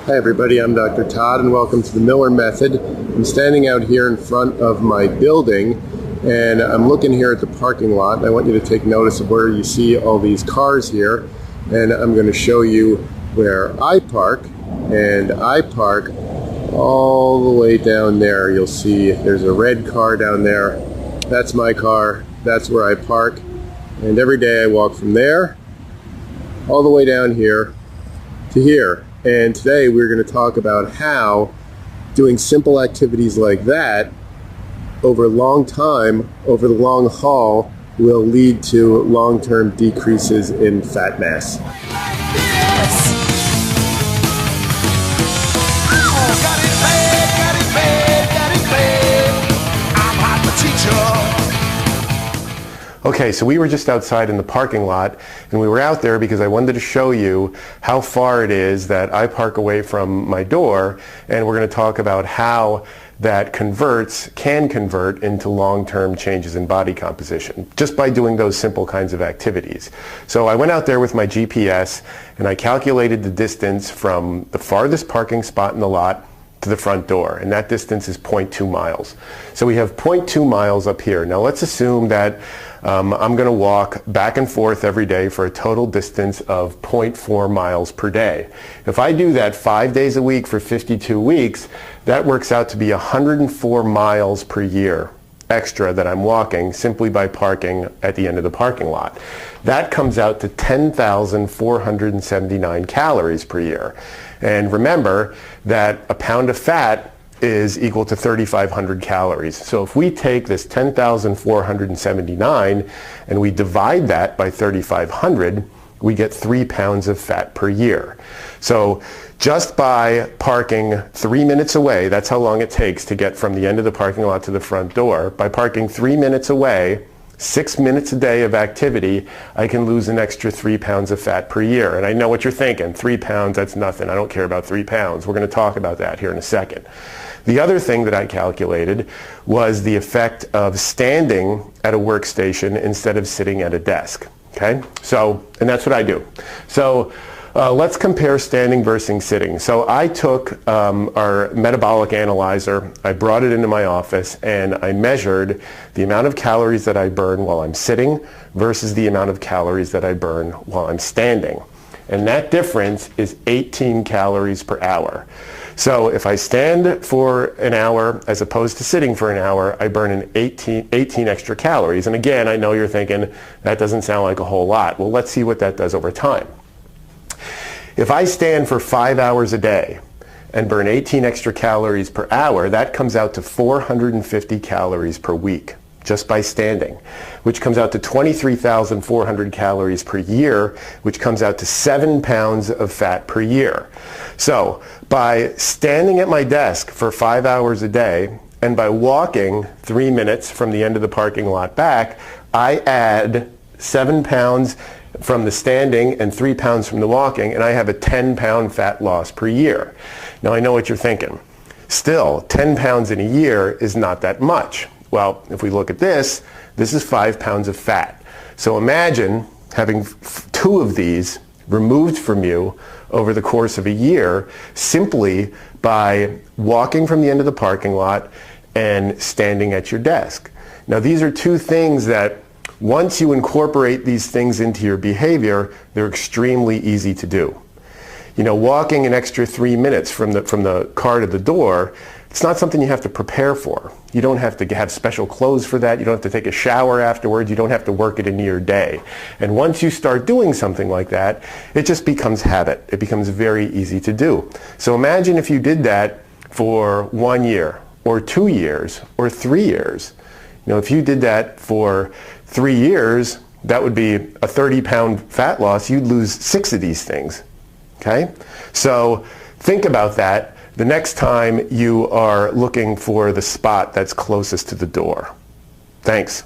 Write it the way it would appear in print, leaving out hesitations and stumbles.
Hi everybody, I'm Dr. Todd and welcome to the Miller Method. I'm standing out here in front of my building and I'm looking here at the parking lot. I want you to take notice of where you see all these cars here, and I'm going to show you where I park. And I park all the way down there. You'll see there's a red car down there. That's my car. That's where I park. And every day I walk from there all the way down here to here. And today we're going to talk about how doing simple activities like that over a long time, over the long haul, will lead to long-term decreases in fat mass. Okay, so we were just outside in the parking lot, and we were out there because I wanted to show you how far it is that I park away from my door, and we're going to talk about how that can convert into long-term changes in body composition just by doing those simple kinds of activities. So I went out there with my GPS and I calculated the distance from the farthest parking spot in the lot to the front door, and that distance is 0.2 miles. So we have 0.2 miles up here. Now let's assume that I'm going to walk back and forth every day for a total distance of 0.4 miles per day. If I do that 5 days a week for 52 weeks, that works out to be 104 miles per year extra that I'm walking simply by parking at the end of the parking lot. That comes out to 10,479 calories per year. And remember that a pound of fat is equal to 3,500 calories. So if we take this 10,479 and we divide that by 3,500, we get 3 pounds of fat per year. So just by parking 3 minutes away, that's how long it takes to get from the end of the parking lot to the front door. By parking 3 minutes away, 6 minutes a day of activity, I can lose an extra 3 pounds of fat per year. And I know what you're thinking, 3 pounds, that's nothing. I don't care about 3 pounds. We're going to talk about that here in a second. The other thing that I calculated was the effect of standing at a workstation instead of sitting at a desk. Okay? So, and that's what I do. So let's compare standing versus sitting. So I took our metabolic analyzer, I brought it into my office, and I measured the amount of calories that I burn while I'm sitting versus the amount of calories that I burn while I'm standing. And that difference is 18 calories per hour. So if I stand for an hour as opposed to sitting for an hour, I burn 18 extra calories. And again, I know you're thinking, that doesn't sound like a whole lot. Well, let's see what that does over time. If I stand for 5 hours a day and burn 18 extra calories per hour, that comes out to 450 calories per week just by standing, which comes out to 23,400 calories per year, which comes out to 7 pounds of fat per year. So by standing at my desk for 5 hours a day and by walking 3 minutes from the end of the parking lot back, I add 7 pounds from the standing and 3 pounds from the walking, and I have a 10-pound fat loss per year. Now I know what you're thinking. Still, 10 pounds in a year is not that much. Well, if we look at this is 5 pounds of fat. So imagine having 2 of these removed from you over the course of a year simply by walking from the end of the parking lot and standing at your desk. Now these are 2 things that once you incorporate these things into your behavior, they're extremely easy to do. You know, walking an extra 3 minutes from the car to the door, it's not something you have to prepare for. You don't have to have special clothes for that. You don't have to take a shower afterwards. You don't have to work it into your day. And once you start doing something like that, it just becomes habit. It becomes very easy to do. So imagine if you did that for 1 year or 2 years or 3 years. You know, if you did that for 3 years, that would be a 30-pound fat loss. You'd lose 6 of these things. Okay? So think about that the next time you are looking for the spot that's closest to the door. Thanks.